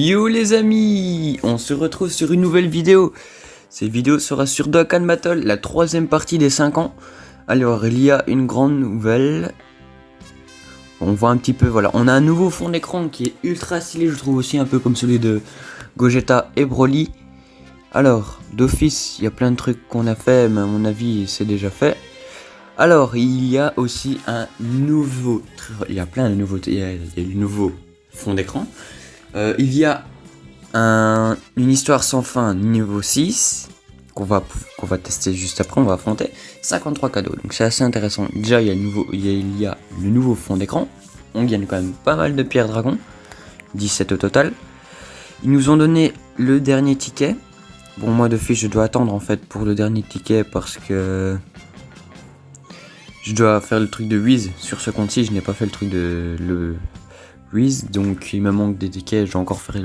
Yo les amis, on se retrouve sur une nouvelle vidéo. Cette vidéo sera sur Dokkan Battle, la troisième partie des 5 ans. Alors il y a une grande nouvelle. On voit un petit peu, voilà, on a un nouveau fond d'écran qui est ultra stylé, je trouve aussi un peu comme celui de Gogeta et Broly. Alors, d'office, il y a plein de trucs qu'on a fait, mais à mon avis c'est déjà fait. Alors, il y a aussi un nouveau, il y a plein de nouveautés, il y a du nouveau fond d'écran. Il y a une histoire sans fin niveau 6 qu'on va tester juste après, on va affronter 53 cadeaux, donc c'est assez intéressant. Déjà il y a le nouveau fond d'écran, on gagne quand même pas mal de pierres dragon, 17 au total. Ils nous ont donné le dernier ticket. Bon, moi de fiche je dois attendre en fait pour le dernier ticket parce que je dois faire le truc de Wiz sur ce compte-ci, je n'ai pas fait le truc de Wiz, donc il me manque des tickets, je vais encore faire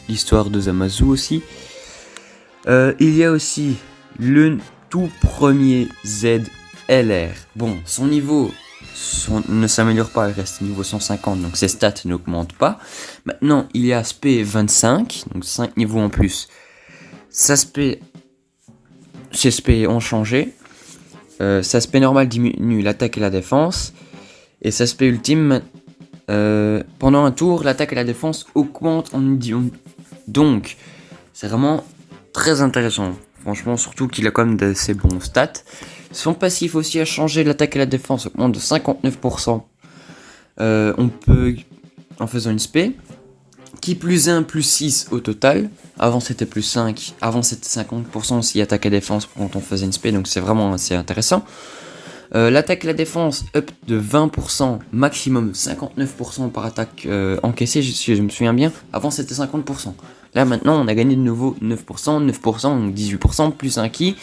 l'histoire de Zamasu aussi. Il y a aussi le tout premier ZLR. Bon, son niveau ne s'améliore pas, il reste niveau 150, donc ses stats n'augmentent pas. Maintenant, il y a SP 25, donc 5 niveaux en plus. Sa SP ont changé. Sa SP normal diminue l'attaque et la défense. Et sa SP ultime, pendant un tour, l'attaque et la défense augmentent en idiome. Donc, c'est vraiment très intéressant. Franchement, surtout qu'il a quand même d'assez bons stats. Son passif aussi a changé, l'attaque et la défense augmentent de 59%. On peut, en faisant une spé, qui plus 1, plus 6 au total. Avant c'était plus 5, avant c'était 50% si attaque et défense quand on faisait une spé, donc c'est vraiment assez intéressant. L'attaque et la défense up de 20%, maximum 59% par attaque encaissée, si je me souviens bien. Avant c'était 50%. Là maintenant on a gagné de nouveau 9%, 9%, donc 18%, plus un ki.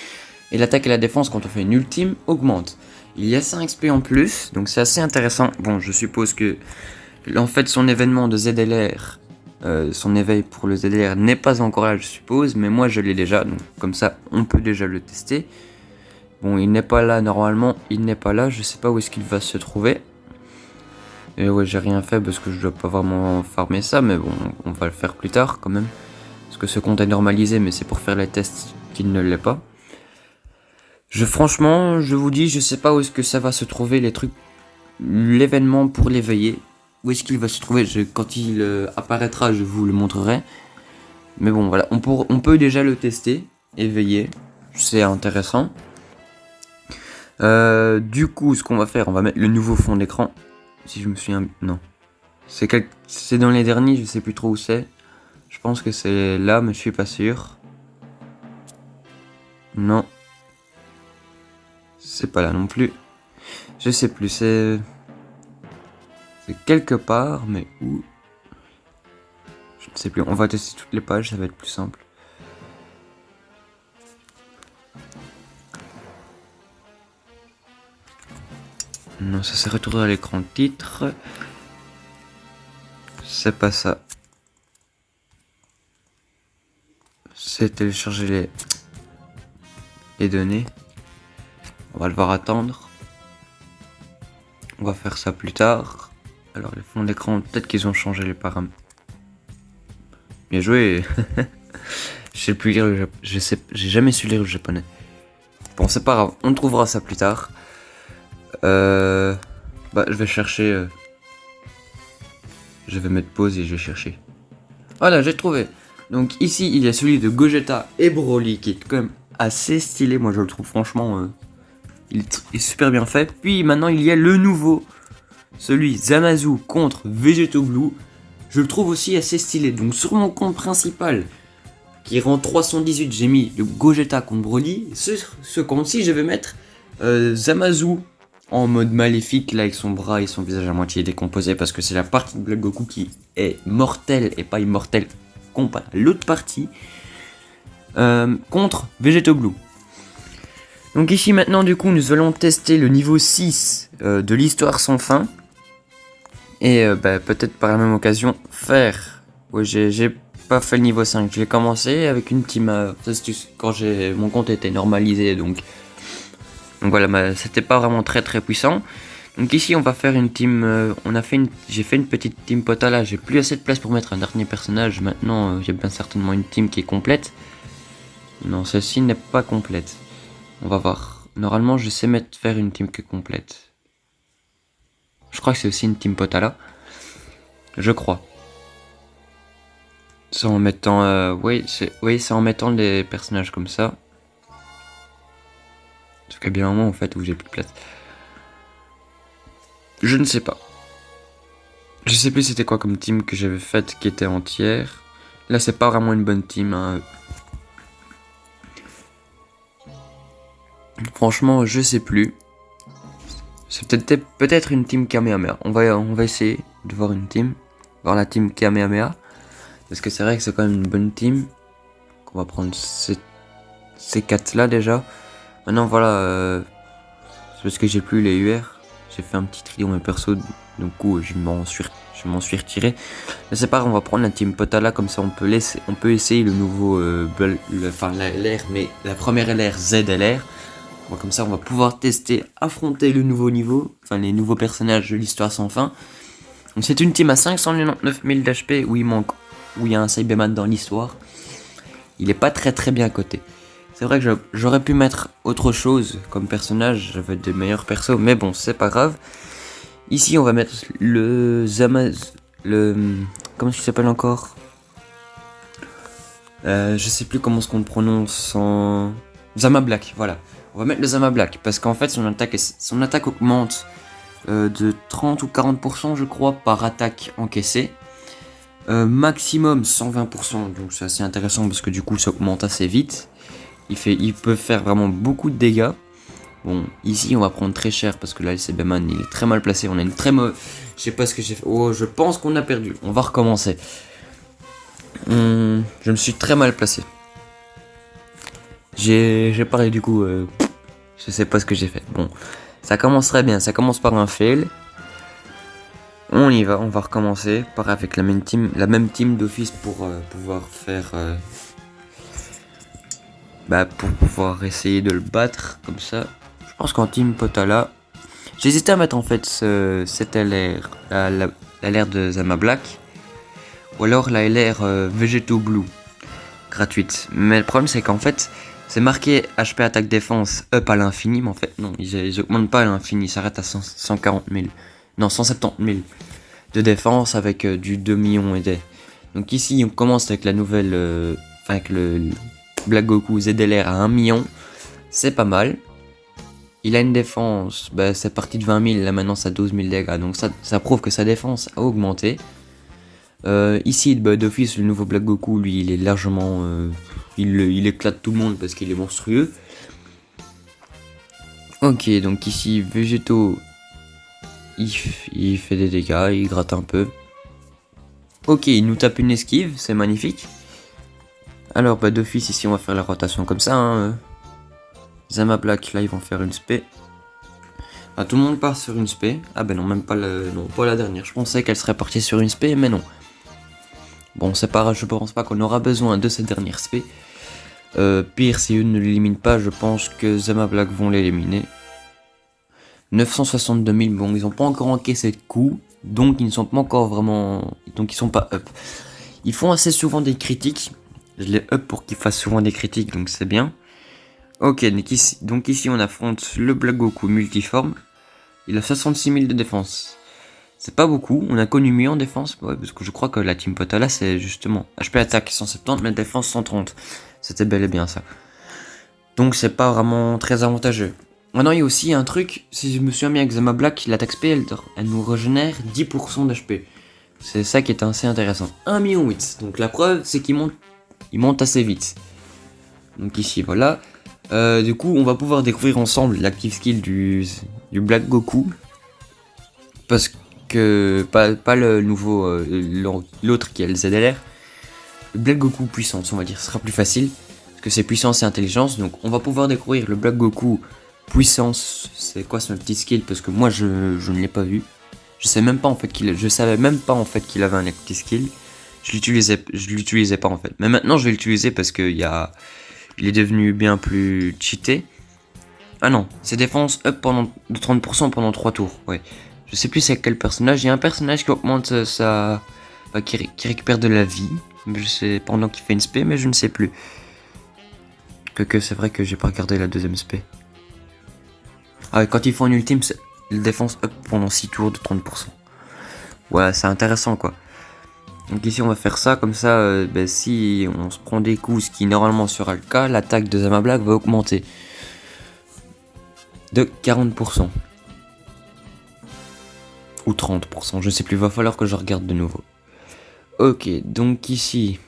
Et l'attaque et la défense quand on fait une ultime augmente. Il y a 5 XP en plus, donc c'est assez intéressant. Bon, je suppose que en fait son événement de ZLR, son éveil pour le ZLR n'est pas encore là je suppose, mais moi je l'ai déjà, donc comme ça on peut déjà le tester. Bon, il n'est pas là normalement, il n'est pas là, je sais pas où est-ce qu'il va se trouver. Et ouais, j'ai rien fait parce que je dois pas vraiment farmer ça, mais bon, on va le faire plus tard quand même. Parce que ce compte est normalisé, mais c'est pour faire les tests qu'il ne l'est pas. Franchement, je vous dis, je sais pas où est-ce que ça va se trouver les trucs, l'événement pour l'éveiller. Où est-ce qu'il va se trouver? Quand il apparaîtra, je vous le montrerai. Mais bon, voilà, on peut déjà le tester, éveiller, c'est intéressant. Du coup, ce qu'on va faire, on va mettre le nouveau fond d'écran. Si je me souviens, non. C'est dans les derniers, je sais plus trop où c'est. Je pense que c'est là, mais je suis pas sûr. Non. C'est pas là non plus. Je sais plus, c'est quelque part, mais où? Je ne sais plus. On va tester toutes les pages, ça va être plus simple. Non, ça s'est retourné à l'écran titre. C'est pas ça. C'est télécharger les données. On va devoir attendre. On va faire ça plus tard. Alors les fonds d'écran, peut-être qu'ils ont changé les paramètres. Bien joué. Je sais plus lire le japonais. J'ai jamais su lire le japonais. Bon, c'est pas grave, on trouvera ça plus tard. Je vais chercher. Je vais mettre pause et je vais chercher. Voilà, j'ai trouvé. Donc ici, il y a celui de Gogeta et Broly qui est quand même assez stylé. Moi, je le trouve franchement, il est super bien fait. Puis maintenant, il y a le nouveau, celui Zamasu contre Vegeto Blue. Je le trouve aussi assez stylé. Donc sur mon compte principal, qui rend 318, j'ai mis le Gogeta contre Broly. Sur ce compte-ci, je vais mettre Zamasu en mode maléfique, là avec son bras et son visage à moitié décomposé, parce que c'est la partie de Black Goku qui est mortelle et pas immortelle comparé à l'autre partie, contre Vegeto Blue. Donc ici maintenant du coup nous allons tester le niveau 6 de l'histoire sans fin. Et peut-être par la même occasion faire... Ouais, j'ai pas fait le niveau 5, j'ai commencé avec une petite astuce quand mon compte était normalisé, donc voilà, c'était pas vraiment très puissant. Donc ici on va faire une team, j'ai fait une petite team Potala, j'ai plus assez de place pour mettre un dernier personnage, maintenant j'ai bien certainement une team qui est complète. Non, celle-ci n'est pas complète. On va voir. Normalement je sais faire une team qui est complète. Je crois que c'est aussi une team Potala. Je crois. C'est en mettant, oui, c'est en mettant des personnages comme ça. Parce qu'il y a bien un moment en fait où j'ai plus de place. Je ne sais pas. Je sais plus c'était quoi comme team que j'avais faite qui était entière. Là c'est pas vraiment une bonne team. Hein. Franchement je sais plus. C'est peut-être une team Kamehameha. On va essayer de voir une team. Voir la team Kamehameha. Parce que c'est vrai que c'est quand même une bonne team. On va prendre ces 4 là déjà. Maintenant voilà. C'est parce que j'ai plus les UR. J'ai fait un petit tri dans mes persos. Du coup je m'en suis retiré. Mais c'est pas grave, on va prendre la team Potala. Comme ça on peut essayer le nouveau l'LR. Mais la première LR ZLR. Bon, comme ça on va pouvoir affronter le nouveau niveau. Enfin les nouveaux personnages de l'histoire sans fin. Donc c'est une team à 599 000 d'HP où il y a un Cyberman dans l'histoire. Il est pas très bien coté. C'est vrai que j'aurais pu mettre autre chose comme personnage, j'avais des meilleurs persos, mais bon, c'est pas grave. Ici, on va mettre comment il s'appelle encore? Je sais plus comment on le prononce en... Zama Black, voilà. On va mettre le Zama Black, parce qu'en fait, son attaque augmente de 30 ou 40%, je crois, par attaque encaissée. Maximum 120%, donc c'est assez intéressant parce que du coup ça augmente assez vite. Il peut faire vraiment beaucoup de dégâts. Bon, ici on va prendre très cher parce que là le CBman il est très mal placé. On a une très mauvaise... Je sais pas ce que j'ai fait. Oh, je pense qu'on a perdu. On va recommencer. Je me suis très mal placé. J'ai parlé du coup. Je sais pas ce que j'ai fait. Bon, ça commence très bien. Ça commence par un fail. On y va, on va recommencer. Pareil avec la même team d'office pour pouvoir faire... pour pouvoir essayer de le battre comme ça. Je pense qu'en team Potala, j'hésitais à mettre en fait cette LR, la LR de Zama Black, ou alors la LR Vegeto Blue, gratuite. Mais le problème c'est qu'en fait, c'est marqué HP attaque défense up à l'infini, mais en fait non, ils augmentent pas à l'infini, ils s'arrêtent à 140 000, non 170 000 de défense avec du 2 millions et des. Donc ici on commence avec la nouvelle, avec le Black Goku ZLR à 1 million, c'est pas mal. Il a une défense, c'est parti de 20 000, là maintenant ça 12 000 dégâts, donc ça prouve que sa défense a augmenté. Ici, d'office, le nouveau Black Goku, lui, il est largement... il éclate tout le monde parce qu'il est monstrueux. Ok, donc ici, Végéto, il fait des dégâts, il gratte un peu. Ok, il nous tape une esquive, c'est magnifique. Alors, d'office, ici, on va faire la rotation comme ça. Hein. Zama Black, là, ils vont faire une spé. Ah, tout le monde part sur une spé. Ah non, même pas, non, pas la dernière. Je pensais qu'elle serait partie sur une spé, mais non. Bon, c'est pas grave, je pense pas qu'on aura besoin de cette dernière spé. Pire, si eux ne l'éliminent pas, je pense que Zama Black vont l'éliminer. 962 000, bon, ils ont pas encore encaissé de coups, donc ils ne sont pas encore vraiment... Donc ils sont pas up. Ils font assez souvent des critiques. Je les up pour qu'ils fassent souvent des critiques, donc c'est bien. Ok, donc ici on affronte le Black Goku multiforme. Il a 66 000 de défense. C'est pas beaucoup, on a connu mieux en défense, ouais, parce que je crois que la team Potala c'est justement HP attaque 170 mais défense 130. C'était bel et bien ça. Donc c'est pas vraiment très avantageux. Maintenant il y a aussi un truc, si je me souviens bien avec Zama Black, l'attaque SP elle nous régénère 10% d'HP. C'est ça qui est assez intéressant. 1,8 million. Donc la preuve c'est qu'il monte assez vite. Donc ici voilà. Du coup on va pouvoir découvrir ensemble l'active skill du Black Goku. Parce que pas le nouveau, l'autre qui est le ZLR. Le Black Goku puissance, on va dire, ce sera plus facile. Parce que c'est puissance et intelligence. Donc on va pouvoir découvrir le Black Goku puissance. C'est quoi son petit skill? Parce que moi je ne l'ai pas vu. Je savais même pas en fait qu'il avait un petit skill. Je l'utilisais pas en fait. Mais maintenant je vais l'utiliser parce que il est devenu bien plus cheaté. Ah non, c'est défense up de 30% pendant 3 tours. Ouais. Je sais plus c'est quel personnage. Il y a un personnage qui augmente sa... Enfin, qui récupère de la vie. Je sais pendant qu'il fait une spé, mais je ne sais plus. Que c'est vrai que j'ai pas regardé la deuxième spé. Ah, quand ils font une ultime, c'est défense up pendant 6 tours de 30%. Ouais, c'est intéressant quoi. Donc ici on va faire ça, comme ça, si on se prend des coups, ce qui normalement sera le cas, l'attaque de Zamablack va augmenter de 40%. Ou 30%, je sais plus, va falloir que je regarde de nouveau. Ok, donc ici,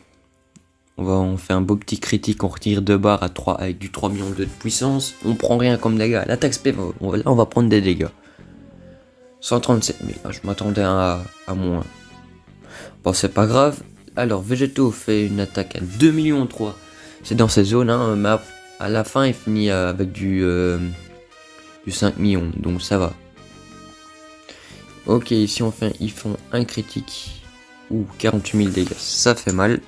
on fait un beau petit critique, on retire 2 barres à 3 avec du 3 millions de puissance, on prend rien comme dégâts. L'attaque SP, là on va prendre des dégâts. 137 000, je m'attendais à moins. Bon, c'est pas grave. Alors, Végétaux fait une attaque à 2 millions 3. C'est dans ces zones, hein, mais à la fin, il finit avec du 5 millions, donc ça va. Ok, ici ils font un critique. Ou 48 000 dégâts, ça fait mal.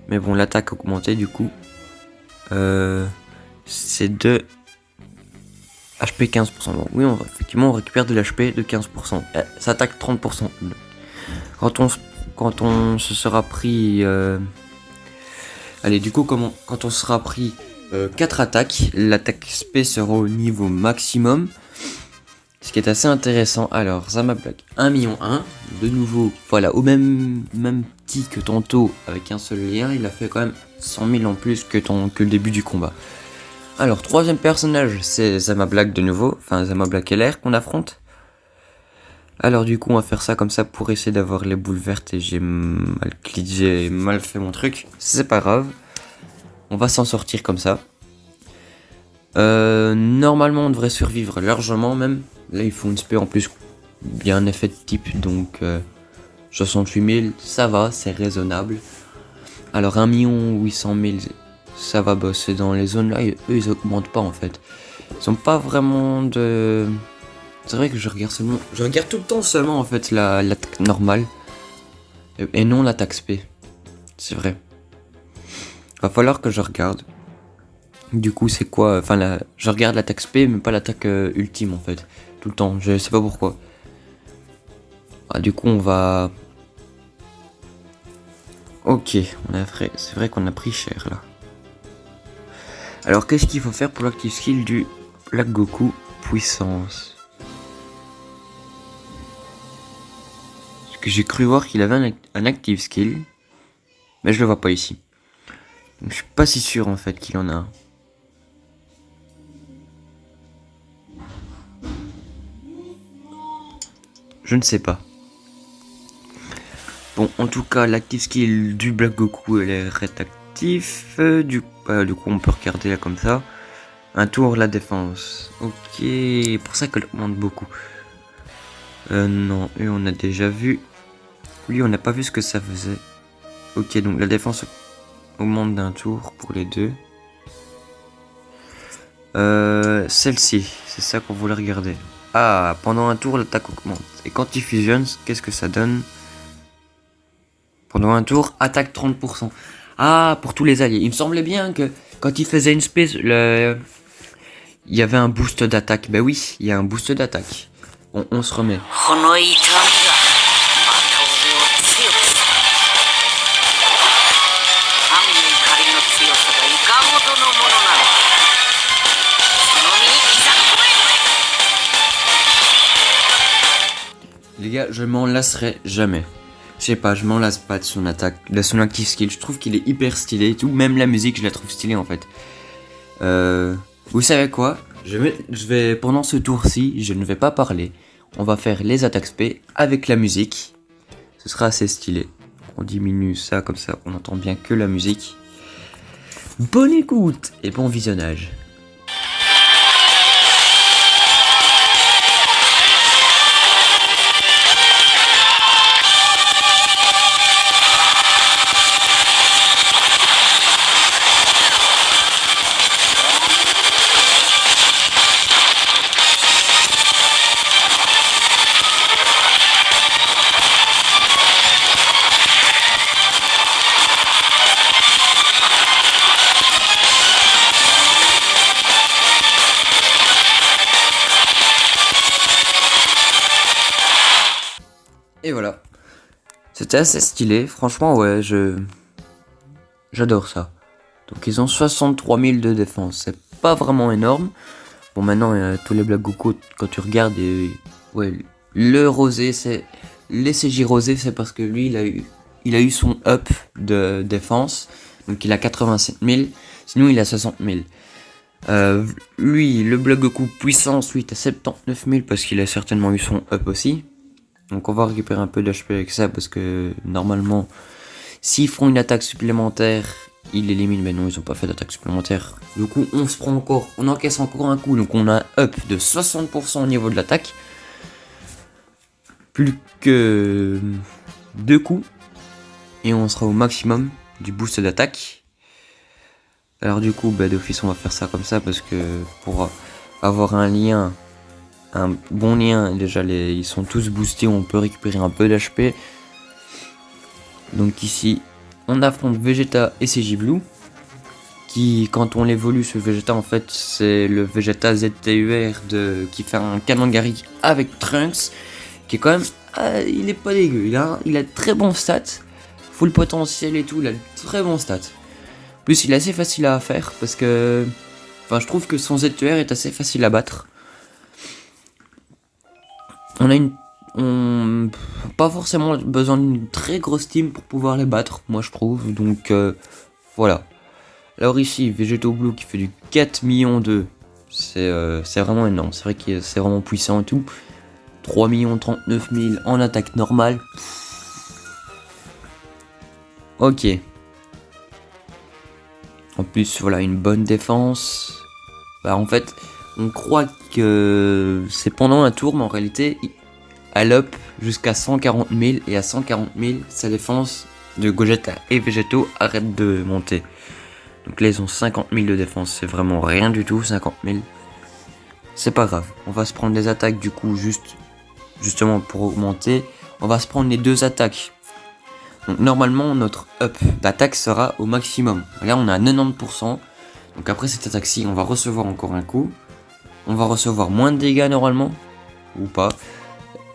Mais bon, l'attaque augmentée, du coup. C'est de HP 15%. Bon, oui, effectivement, on récupère de l'HP de 15%. Ça attaque 30%. Quand on se sera pris... Allez, du coup, quand on sera pris 4 attaques, l'attaque SP sera au niveau maximum. Ce qui est assez intéressant. Alors, Zamablack, 1 million 1. De nouveau, voilà, au même petit que tantôt, avec un seul lien, il a fait quand même 100 000 en plus que le début du combat. Alors, troisième personnage, c'est Zamablack de nouveau. Enfin, Zamablack LR qu'on affronte. Alors du coup on va faire ça comme ça pour essayer d'avoir les boules vertes et j'ai mal fait mon truc. C'est pas grave. On va s'en sortir comme ça. Normalement on devrait survivre largement même. Là il faut une spé en plus bien effet de type donc 68 000 ça va, c'est raisonnable. Alors 1 800 000 ça va bosser dans les zones là, eux ils augmentent pas en fait. Ils ont pas vraiment de... C'est vrai que je regarde tout le temps seulement en fait l'attaque normale et non l'attaque spé. C'est vrai. Va falloir que je regarde. Du coup c'est quoi? Enfin je regarde l'attaque spé mais pas l'attaque ultime en fait. Tout le temps, je sais pas pourquoi. Ah, du coup on va... Ok, c'est vrai qu'on a pris cher là. Alors qu'est-ce qu'il faut faire pour l'active skill du Black Goku puissance? Que j'ai cru voir qu'il avait un active skill, mais je le vois pas ici. Donc, je suis pas si sûr en fait qu'il en a un. Je ne sais pas. Bon, en tout cas, l'active skill du Black Goku, elle est réactif. Du coup, on peut regarder là comme ça. Un tour la défense. Ok, pour ça qu'elle augmente beaucoup. Non, eux on a déjà vu. Lui, on n'a pas vu ce que ça faisait. Ok, donc la défense augmente d'un tour pour les deux. Celle-ci, c'est ça qu'on voulait regarder. Ah, pendant un tour, l'attaque augmente. Et quand il fusionne, qu'est-ce que ça donne? Pendant un tour, attaque 30%. Ah, pour tous les alliés. Il me semblait bien que quand il faisait une space, il y avait un boost d'attaque. Ben oui, il y a un boost d'attaque. On se remet. Les gars, je m'en lasserai jamais. Je sais pas, je m'en lasse pas de son attaque, de son active skill. Je trouve qu'il est hyper stylé et tout. Même la musique, je la trouve stylée en fait. Vous savez quoi? Je vais pendant ce tour-ci, je ne vais pas parler. On va faire les attaques spé avec la musique. Ce sera assez stylé. On diminue ça comme ça, on entend bien que la musique. Bonne écoute et bon visionnage. Et voilà. C'était assez stylé. Franchement, ouais, j'adore ça. Donc ils ont 63 000 de défense. C'est pas vraiment énorme. Bon, maintenant, tous les Black Goku, quand tu regardes, ouais, le rosé, c'est... Les CJ rosé, c'est parce que lui, il a eu son up de défense. Donc il a 87 000. Sinon, il a 60 000. Lui, le Black Goku puissance, lui, il a 79 000 parce qu'il a certainement eu son up aussi. Donc on va récupérer un peu d'HP avec ça parce que normalement, s'ils font une attaque supplémentaire, ils l'éliminent. Mais non, ils ont pas fait d'attaque supplémentaire. Du coup, on encaisse encore un coup. Donc on a un up de 60% au niveau de l'attaque. Plus que 2 coups. Et on sera au maximum du boost d'attaque. Alors du coup, d'office on va faire ça comme ça parce que pour avoir un bon lien, déjà ils sont tous boostés, on peut récupérer un peu d'HP. Donc ici, on affronte Vegeta et CJ Blue. Qui, quand on l'évolue, ce Vegeta en fait, c'est le Vegeta ZTUR qui fait un canon Gary avec Trunks. Qui est quand même, il est pas dégueu, il a très bon stats. Full potentiel et tout, il a de très bons stats. En plus, il est assez facile à faire parce que... Enfin, je trouve que son ZTR est assez facile à battre. Pas forcément besoin d'une très grosse team pour pouvoir les battre, moi je trouve. Donc, voilà. Alors ici, Vegeto Blue qui fait du 4 millions 2. C'est vraiment énorme. C'est vrai que c'est vraiment puissant et tout. 3 39 000 en attaque normale. Ok. En plus, voilà, une bonne défense. En fait, on croit que c'est pendant un tour, mais en réalité, elle up jusqu'à 140 000. Et à 140 000, sa défense de Gogeta et Vegeto arrête de monter. Donc là, ils ont 50 000 de défense. C'est vraiment rien du tout, 50 000. C'est pas grave. On va se prendre des attaques, du coup, justement pour augmenter. On va se prendre les 2 attaques. Donc normalement notre up d'attaque sera au maximum. Là on est à 90%. Donc après cette attaque-ci on va recevoir encore un coup. On va recevoir moins de dégâts normalement. Ou pas.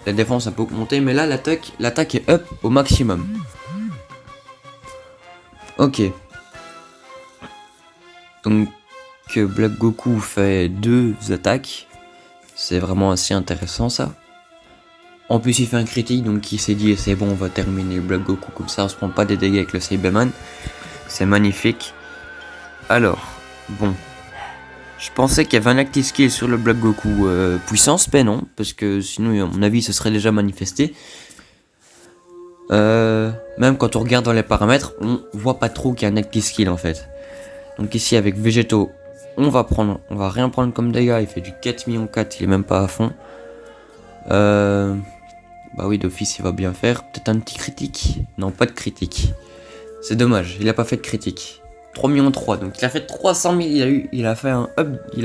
La défense a peut augmenter. Mais là l'attaque est up au maximum. Ok. Donc Black Goku fait 2 attaques. C'est vraiment assez intéressant ça. En plus il fait un critique, donc il s'est dit c'est bon, on va terminer le Black Goku comme ça, on se prend pas des dégâts avec le Cyberman. C'est magnifique. Alors, bon. Je pensais qu'il y avait un active skill sur le Black Goku puissance, mais non, parce que sinon à mon avis ce serait déjà manifesté. Même quand on regarde dans les paramètres, on voit pas trop qu'il y a un active skill en fait. Donc ici avec Vegeto, on va rien prendre comme dégâts, il fait du 4 millions 4, il est même pas à fond. Bah oui, d'office il va bien faire. Peut-être un petit critique. Non, pas de critique. C'est dommage, il a pas fait de critique. 3 millions 3, donc il a fait 300 000. Il a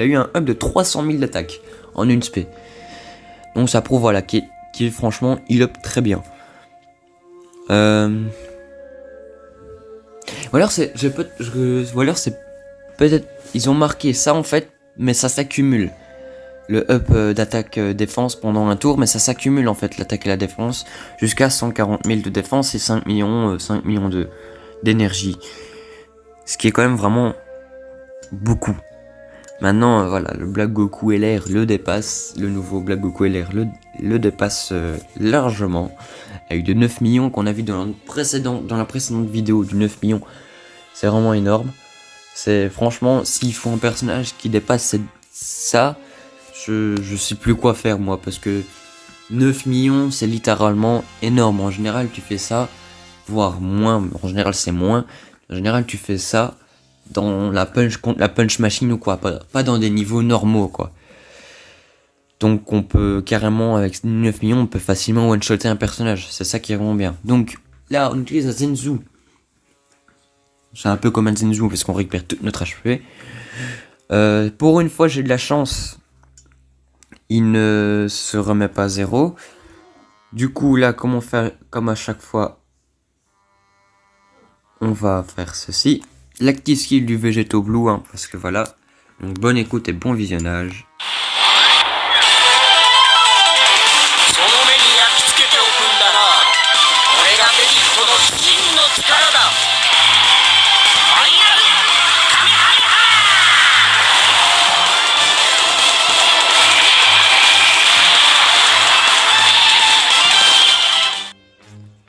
eu un up de 300 000 d'attaque en une spé. Donc ça prouve voilà qu'il franchement il up très bien. Ou alors c'est peut-être ils ont marqué ça en fait, mais ça s'accumule. Le up d'attaque défense pendant un tour, mais ça s'accumule en fait l'attaque et la défense jusqu'à 140 000 de défense et 5 millions d'énergie. Ce qui est quand même vraiment beaucoup. Maintenant voilà, le Black Goku LR le dépasse, le nouveau Black Goku LR le dépasse largement. Avec de 9 millions qu'on a vu dans la précédente vidéo du 9 millions. C'est vraiment énorme. C'est franchement, s'il faut un personnage qui dépasse ça, je sais plus quoi faire moi, parce que 9 millions c'est littéralement énorme. En général tu fais ça, voire moins, en général c'est moins. En général tu fais ça dans la punch machine ou quoi, pas dans des niveaux normaux quoi. Donc on peut carrément, avec 9 millions, on peut facilement one-shotter un personnage. C'est ça qui est vraiment bien. Donc là, on utilise un Zenzu. C'est un peu comme un Zenzu parce qu'on récupère tout notre HP. Pour une fois, j'ai de la chance. Il ne se remet pas à 0. Du coup, là, comment faire comme à chaque fois, on va faire ceci. L'active skill du Vegeto Blue, hein, parce que voilà. Donc bonne écoute et bon visionnage.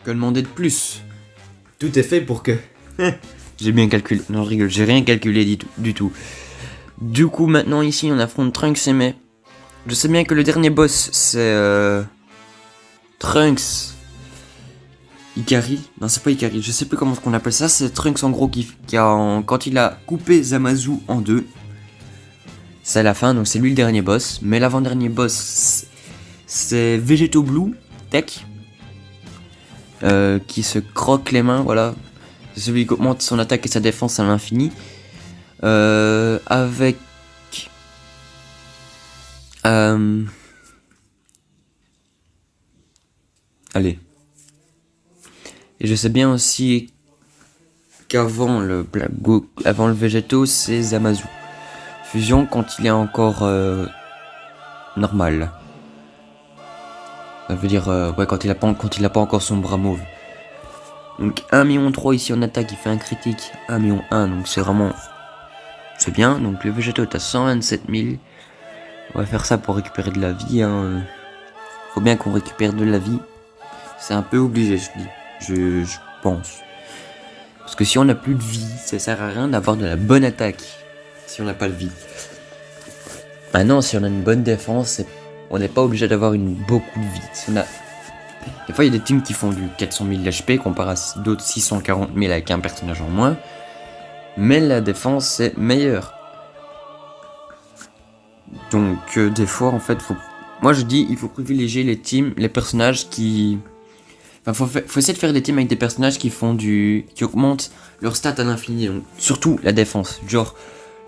Que demander de plus? Tout est fait pour que... J'ai bien calculé. Non, je rigole, j'ai rien calculé du tout. Du coup, maintenant, ici, on affronte Trunks et May. Je sais bien que le dernier boss, c'est... Trunks... Ikari? Non, c'est pas Ikari, je sais plus comment on appelle ça. C'est Trunks, en gros, quand il a coupé Zamasu en deux. C'est à la fin, donc c'est lui le dernier boss. Mais l'avant-dernier boss, c'est Vegeto Blue Tech. Qui se croque les mains, voilà. C'est celui qui augmente son attaque et sa défense à l'infini. Avec... Allez. Et je sais bien aussi qu'avant le Végéto, c'est Zamasu. Fusion quand il est encore normal. Ça veut dire ouais, quand il a pas encore son bras mauve. Donc 1,3 million ici en attaque, il fait un critique 1,1 million, donc c'est vraiment... C'est bien, donc le Végéto est à 127 000. On va faire ça pour récupérer de la vie, hein. Faut bien qu'on récupère de la vie. C'est un peu obligé, je dis. Je pense. Parce que si on n'a plus de vie, ça sert à rien d'avoir de la bonne attaque. Si on n'a pas de vie. Maintenant, si on a une bonne défense, on n'est pas obligé d'avoir beaucoup de vie. Si on a... Des fois, il y a des teams qui font du 400 000 HP comparé à d'autres 640 000 avec un personnage en moins. Mais la défense, c'est meilleur. Donc, des fois, en fait, moi je dis, il faut privilégier les personnages qui... Enfin, faut essayer de faire des teams avec des personnages qui augmentent leur stat à l'infini. Donc, surtout la défense.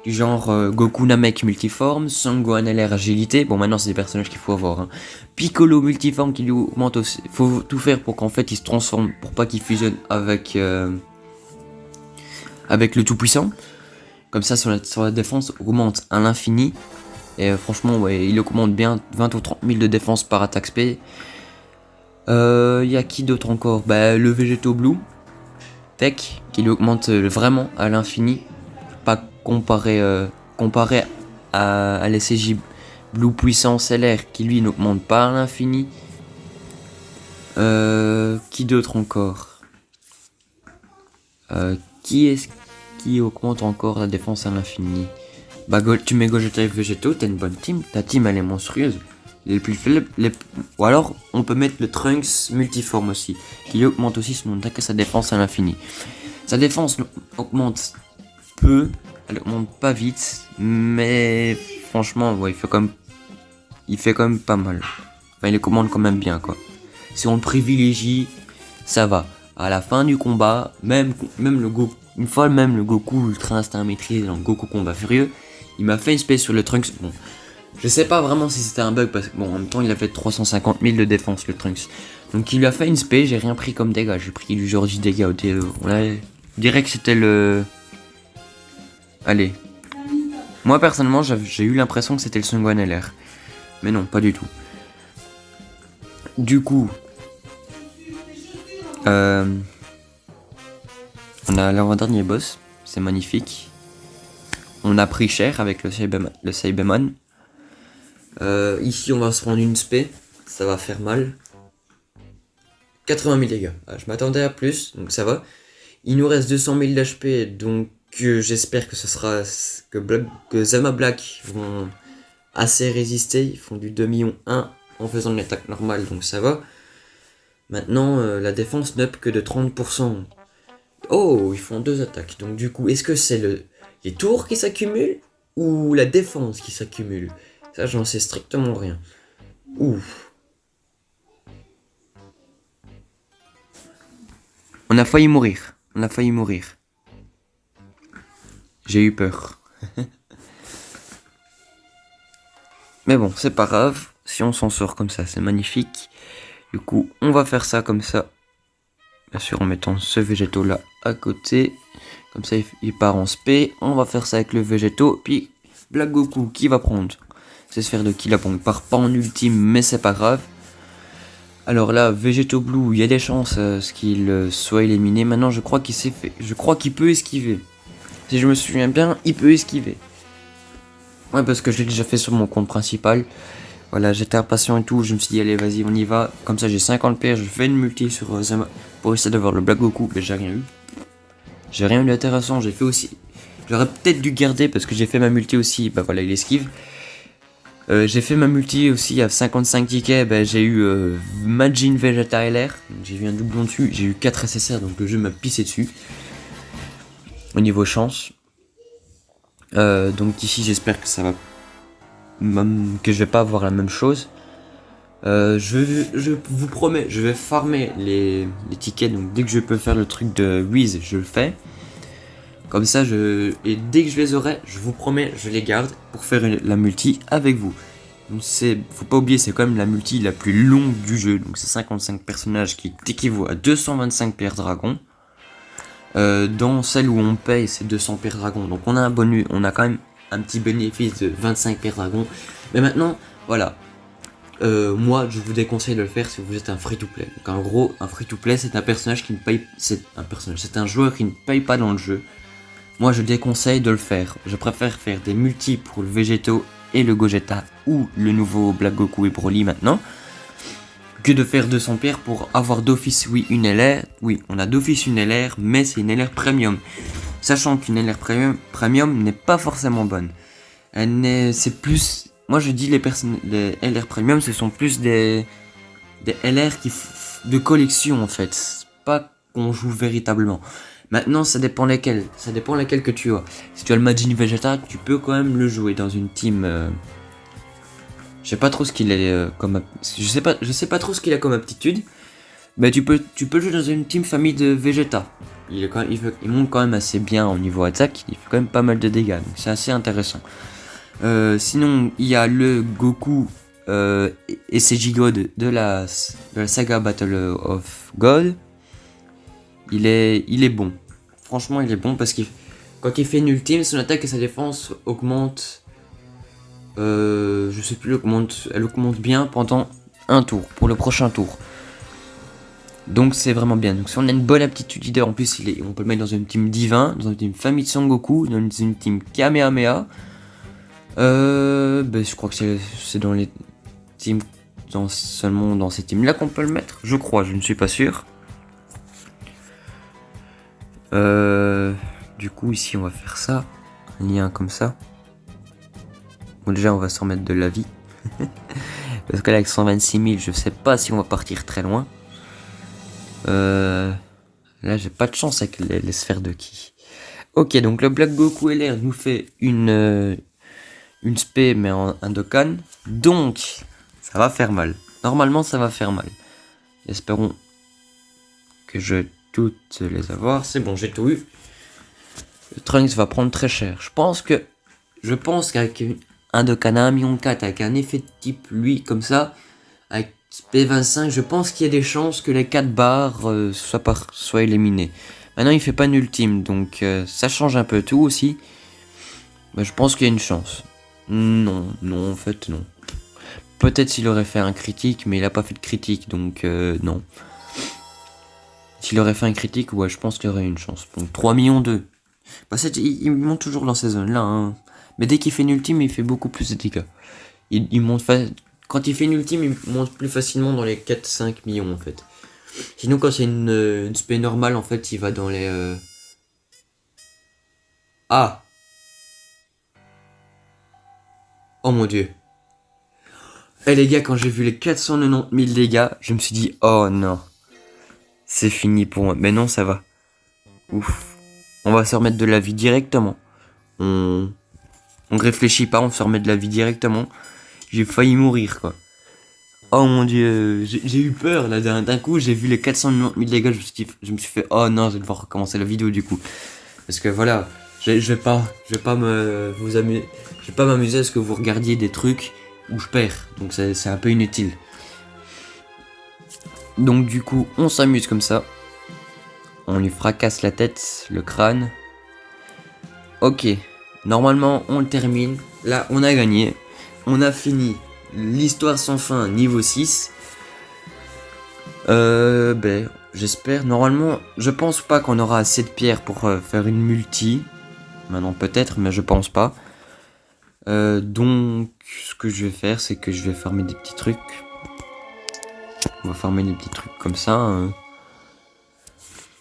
Du genre Goku Namek multiforme, Son Gohan LR agilité. Bon, maintenant c'est des personnages qu'il faut avoir. Hein. Piccolo multiforme qui lui augmente aussi. Faut tout faire pour qu'en fait il se transforme, pour pas qu'il fusionne avec le tout puissant. Comme ça, sur la défense augmente à l'infini. Et franchement, ouais, il augmente bien 20 ou 30 000 de défense par attaque spé. Y a qui d'autre encore? Bah, le Vegeto Blue Tech qui lui augmente vraiment à l'infini. Pas comparé à l'SCJ Blue Puissance LR qui lui n'augmente pas à l'infini. Qui d'autre encore? Qui est-ce qui augmente encore la défense à l'infini? Bah, tu mets Gogeta et Végéto, t'as une bonne team. Ta team elle est monstrueuse. Les plus faibles, ou alors on peut mettre le Trunks multiforme aussi, qui augmente aussi son attaque et sa défense à l'infini. Sa défense augmente peu, elle augmente pas vite, mais franchement, ouais, il fait quand même pas mal. Enfin, il les commande quand même bien, quoi. Si on le privilégie, ça va. À la fin du combat, même le Goku, une fois même le Goku Ultra Instinct maîtrisé dans le Goku Combat Furieux, il m'a fait une space sur le Trunks. Bon, je sais pas vraiment si c'était un bug parce que bon, en même temps il a fait 350 000 de défense le Trunks. Donc il lui a fait une spé, j'ai rien pris comme dégâts, j'ai pris du genre 10 dégâts au TE. Je dirais que c'était le... Allez. Moi personnellement j'ai eu l'impression que c'était le Son Gohan LR. Mais non, pas du tout. Du coup... on a l'avant-dernier boss, c'est magnifique. On a pris cher avec le Cyberman. Ici on va se prendre une spé, ça va faire mal. 80 000 dégâts, je m'attendais à plus, donc ça va. Il nous reste 200 000 d'HP, donc j'espère que ce sera que Zama Black vont assez résister. Ils font du 2,1 millions en faisant une attaque normale, donc ça va. Maintenant la défense n'up que de 30%. Oh, ils font 2 attaques, donc du coup est-ce que c'est les tours qui s'accumulent ou la défense qui s'accumule? Ça, j'en sais strictement rien. Ouf. On a failli mourir. J'ai eu peur. Mais bon, c'est pas grave. Si on s'en sort comme ça, c'est magnifique. Du coup, on va faire ça comme ça. Bien sûr, en mettant ce Végéto là à côté. Comme ça, il part en spé. On va faire ça avec le Végéto. Puis, Black Goku, qui va prendre ces sphères de ki là. Bon, il part pas en ultime, mais c'est pas grave. Alors là, Vegeto Blue, il y a des chances qu'il soit éliminé. Maintenant, je crois qu'il s'est fait. Je crois qu'il peut esquiver. Si je me souviens bien, il peut esquiver. Ouais, parce que je l'ai déjà fait sur mon compte principal. Voilà, j'étais impatient et tout, je me suis dit allez vas-y on y va. Comme ça j'ai 50 pierres, je fais une multi sur Zama pour essayer d'avoir le Black Goku, mais j'ai rien eu. J'ai rien eu d'intéressant, j'ai fait aussi. J'aurais peut-être dû garder parce que j'ai fait ma multi aussi, bah voilà il esquive. J'ai fait ma multi aussi à 55 tickets, bah, j'ai eu Majin Vegeta LR, j'ai eu un doublon dessus, j'ai eu 4 SSR donc le jeu m'a pissé dessus. Au niveau chance. Donc ici j'espère que ça va que je vais pas avoir la même chose. Je vous promets, je vais farmer les tickets, donc dès que je peux faire le truc de Wiz, je le fais. Comme ça, et dès que je les aurai, je vous promets, je les garde pour faire la multi avec vous. Donc faut pas oublier, c'est quand même la multi la plus longue du jeu. Donc c'est 55 personnages qui équivaut à 225 pierres dragons. Dans celle où on paye, c'est 200 pierres dragons. Donc on a un bonus, on a quand même un petit bénéfice de 25 pierres dragons. Mais maintenant, voilà. Moi, je vous déconseille de le faire si vous êtes un free-to-play. Donc en gros, un free-to-play, c'est un personnage qui ne paye, c'est un joueur qui ne paye pas dans le jeu. Moi, je déconseille de le faire. Je préfère faire des multis pour le Végéto et le Gogeta ou le nouveau Black Goku et Broly maintenant, que de faire 200 pierres pour avoir d'office, oui, une LR. Oui, on a d'office une LR, mais c'est une LR premium. Sachant qu'une LR premium n'est pas forcément bonne. C'est plus... Moi, je dis les LR premium, ce sont plus des LR de collection, en fait. Pas qu'on joue véritablement. Maintenant, ça dépend lesquels. Ça dépend lesquels que tu as. Si tu as le Majin Vegeta, tu peux quand même le jouer dans une team... Je sais pas trop ce qu'il est comme... Je sais pas trop ce qu'il a comme aptitude. Mais tu peux le jouer dans une team famille de Vegeta. Il monte quand même assez bien au niveau attaque. Il fait quand même pas mal de dégâts. Donc c'est assez intéressant. Sinon, il y a le Goku et ses G-God de la saga Battle of God. Il est bon. Franchement, il est bon parce que quand il fait une ultime, son attaque et sa défense augmentent. Je sais plus, elle augmente bien pendant un tour, pour le prochain tour. Donc c'est vraiment bien. Donc si on a une bonne aptitude leader, en plus on peut le mettre dans une team divin, dans une team famille de Son Goku, dans une team Kamehameha. Je crois que c'est dans les teams, seulement dans ces teams là qu'on peut le mettre. Je crois, je ne suis pas sûr. Du coup ici on va faire ça, un lien comme ça. Bon déjà on va s'en mettre de la vie. Parce que là avec 126 000 je sais pas si on va partir très loin. Là j'ai pas de chance avec les sphères de ki. Ok, donc le Black Goku LR nous fait une spé mais en un Dokkan. Donc ça va faire mal. Normalement ça va faire mal. Espérons que je toutes les avoir. C'est bon, j'ai tout eu. Le Trunks va prendre très cher. Je pense qu'avec un Dokkan à 1,4 million avec un effet de type lui comme ça, avec P25, je pense qu'il y a des chances que les 4 barres soient éliminées. Maintenant il fait pas une ultime, donc ça change un peu tout aussi. Mais je pense qu'il y a une chance. Non, en fait non. Peut-être s'il aurait fait un critique, mais il a pas fait de critique, donc non. S'il aurait fait un critique, ouais, je pense qu'il y aurait une chance. Donc 3,2 millions. Bah, il monte toujours dans ces zones-là, hein. Mais dès qu'il fait une ultime, il fait beaucoup plus de dégâts. Il monte quand il fait une ultime, il monte plus facilement dans les 4-5 millions en fait. Sinon quand c'est une spé normale, en fait, il va dans les... Ah! Oh mon dieu. Eh les gars, quand j'ai vu les 490 000 dégâts, je me suis dit, oh non. C'est fini pour moi. Mais non, ça va. Ouf. On va se remettre de la vie directement. On réfléchit pas, on se remet de la vie directement. J'ai failli mourir, quoi. Oh mon dieu, j'ai eu peur, là, d'un coup, j'ai vu les 490 000 dégâts, je me suis fait, oh non, je vais devoir recommencer la vidéo, du coup. Parce que voilà, je vais pas m'amuser à ce que vous regardiez des trucs où je perds. Donc c'est un peu inutile. Donc du coup, on s'amuse comme ça. On lui fracasse la tête, le crâne. Ok, normalement on le termine. Là, on a gagné. On a fini l'histoire sans fin niveau 6. J'espère. Normalement, je pense pas qu'on aura assez de pierres pour faire une multi. Maintenant peut-être, mais je pense pas. Donc ce que je vais faire, c'est que je vais farmer des petits trucs. On va farmer des petits trucs comme ça.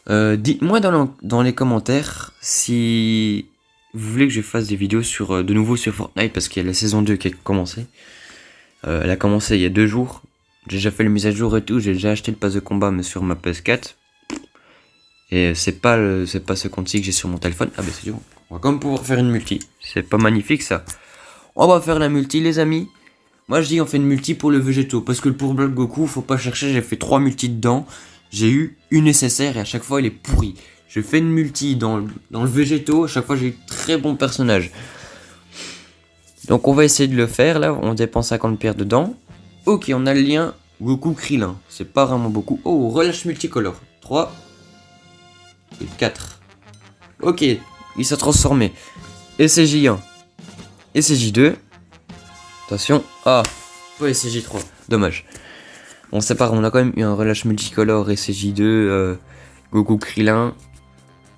Dites-moi dans les commentaires si vous voulez que je fasse des vidéos sur de nouveau sur Fortnite, parce qu'il y a la saison 2 qui a commencé. Elle a commencé il y a 2 jours. J'ai déjà fait le mise à jour et tout. J'ai déjà acheté le pass de combat mais sur ma PS4. Et c'est pas ce compte-ci que j'ai sur mon téléphone. Ah bah c'est bon. On va quand même pouvoir faire une multi. C'est pas magnifique ça. On va faire la multi les amis. Moi je dis on fait une multi pour le végétaux. Parce que pour Blood Goku, faut pas chercher, j'ai fait 3 multis dedans. J'ai eu une nécessaire et à chaque fois il est pourri. Je fais une multi dans le végétaux, à chaque fois j'ai eu très bon personnage. Donc on va essayer de le faire là, on dépense 50 pierres dedans. Ok, on a le lien Goku Krillin, c'est pas vraiment beaucoup. Oh, relâche multicolore, 3 et 4. Ok, il s'est transformé. SCJ1, SCJ2. Attention, ah, pas SCJ3, dommage. On sépare, on a quand même eu un relâche multicolore SCJ2, Goku Krillin.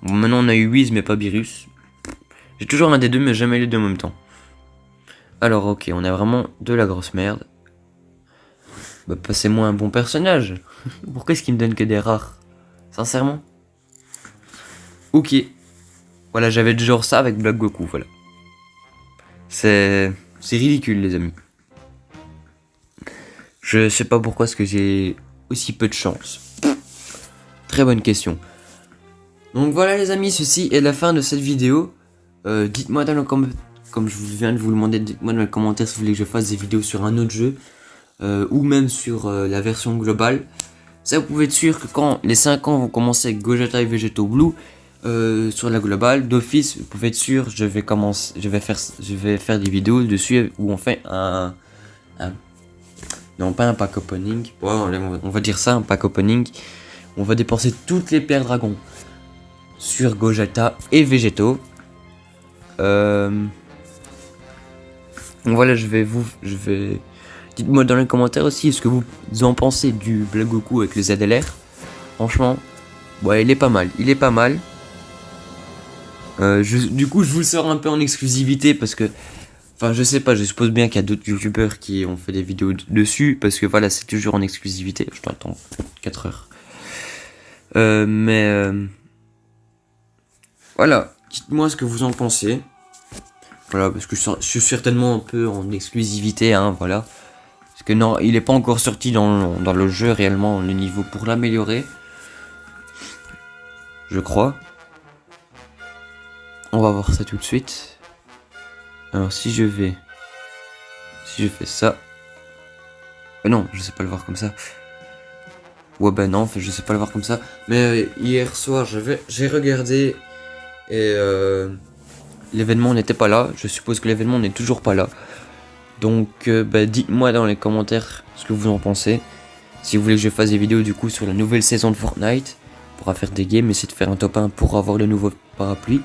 Bon, maintenant on a eu Whis mais pas Beerus. J'ai toujours l'un des deux mais jamais les deux en même temps. Alors ok, on a vraiment de la grosse merde. Bah passez-moi un bon personnage. Pourquoi est-ce qu'il me donne que des rares? Sincèrement. Ok. Voilà, j'avais genre ça avec Black Goku, voilà. C'est ridicule les amis. Je sais pas pourquoi est-ce que j'ai aussi peu de chance. Très bonne question. Donc voilà les amis, ceci est la fin de cette vidéo. Dites-moi dans le commentaire, comme je viens de vous le demander, dites-moi dans les commentaires si vous voulez que je fasse des vidéos sur un autre jeu. Ou même sur la version globale. Ça vous pouvez être sûr que quand les 5 ans vont commencer avec Gogeta et Végétaux Blue, sur la globale, d'office, vous pouvez être sûr, je vais faire des vidéos dessus où on fait non pas un pack opening, ouais, on va dire ça, un pack opening. On va dépenser toutes les pierres dragons sur Gogeta et Végétaux. Voilà, dites-moi dans les commentaires aussi ce que vous en pensez du Black Goku avec le ZLR. Franchement, ouais, il est pas mal. Du coup, je vous le sors un peu en exclusivité parce que, enfin, je sais pas, je suppose bien qu'il y a d'autres youtubeurs qui ont fait des vidéos dessus parce que voilà, c'est toujours en exclusivité. Je t'attends 4 heures. Voilà, dites-moi ce que vous en pensez. Voilà, parce que je suis certainement un peu en exclusivité, hein, voilà. Parce que non, il n'est pas encore sorti dans le jeu réellement, le niveau pour l'améliorer. Je crois. On va voir ça tout de suite. Alors si je fais ça. Non, je sais pas le voir comme ça. Ouais bah non, je sais pas le voir comme ça. Mais hier soir, j'ai regardé et l'événement n'était pas là. Je suppose que l'événement n'est toujours pas là. Donc bah, dites-moi dans les commentaires ce que vous en pensez. Si vous voulez que je fasse des vidéos du coup sur la nouvelle saison de Fortnite, on pourra faire des games, essayer de faire un top 1 pour avoir le nouveau parapluie.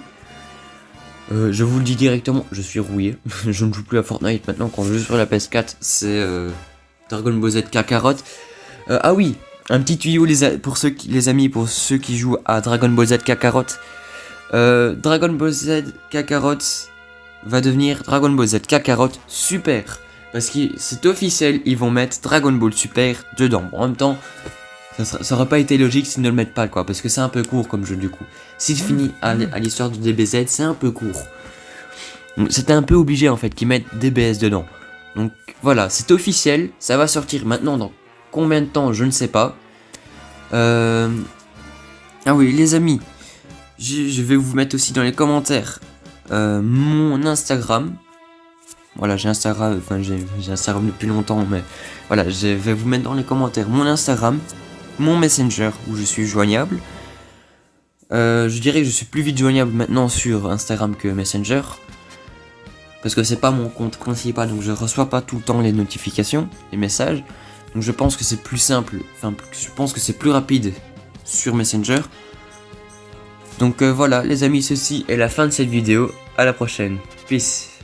Je vous le dis directement, je suis rouillé. Je ne joue plus à Fortnite maintenant. Quand je joue sur la PS4, c'est Dragon Ball Z Kakarot. Ah oui, un petit tuyau pour ceux qui jouent à Dragon Ball Z Kakarot. Dragon Ball Z Kakarot va devenir Dragon Ball Z Kakarot Super. Parce que c'est officiel, ils vont mettre Dragon Ball Super dedans. Bon, en même temps, ça aurait pas été logique s'ils ne le mettent pas, quoi. Parce que c'est un peu court comme jeu du coup. S'il finit à l'histoire du DBZ, c'est un peu court. C'était un peu obligé en fait qu'ils mettent DBS dedans. Donc voilà, c'est officiel, ça va sortir maintenant dans combien de temps, je ne sais pas. Ah oui les amis, je vais vous mettre aussi dans les commentaires mon Instagram. Voilà, j'ai Instagram depuis longtemps, mais voilà, je vais vous mettre dans les commentaires mon Instagram, mon Messenger où je suis joignable. Je dirais que je suis plus vite joignable maintenant sur Instagram que Messenger. Parce que c'est pas mon compte principal, donc je reçois pas tout le temps les notifications, les messages. Donc je pense que c'est plus simple, enfin je pense que c'est plus rapide sur Messenger. Donc voilà les amis, ceci est la fin de cette vidéo. À la prochaine. Peace.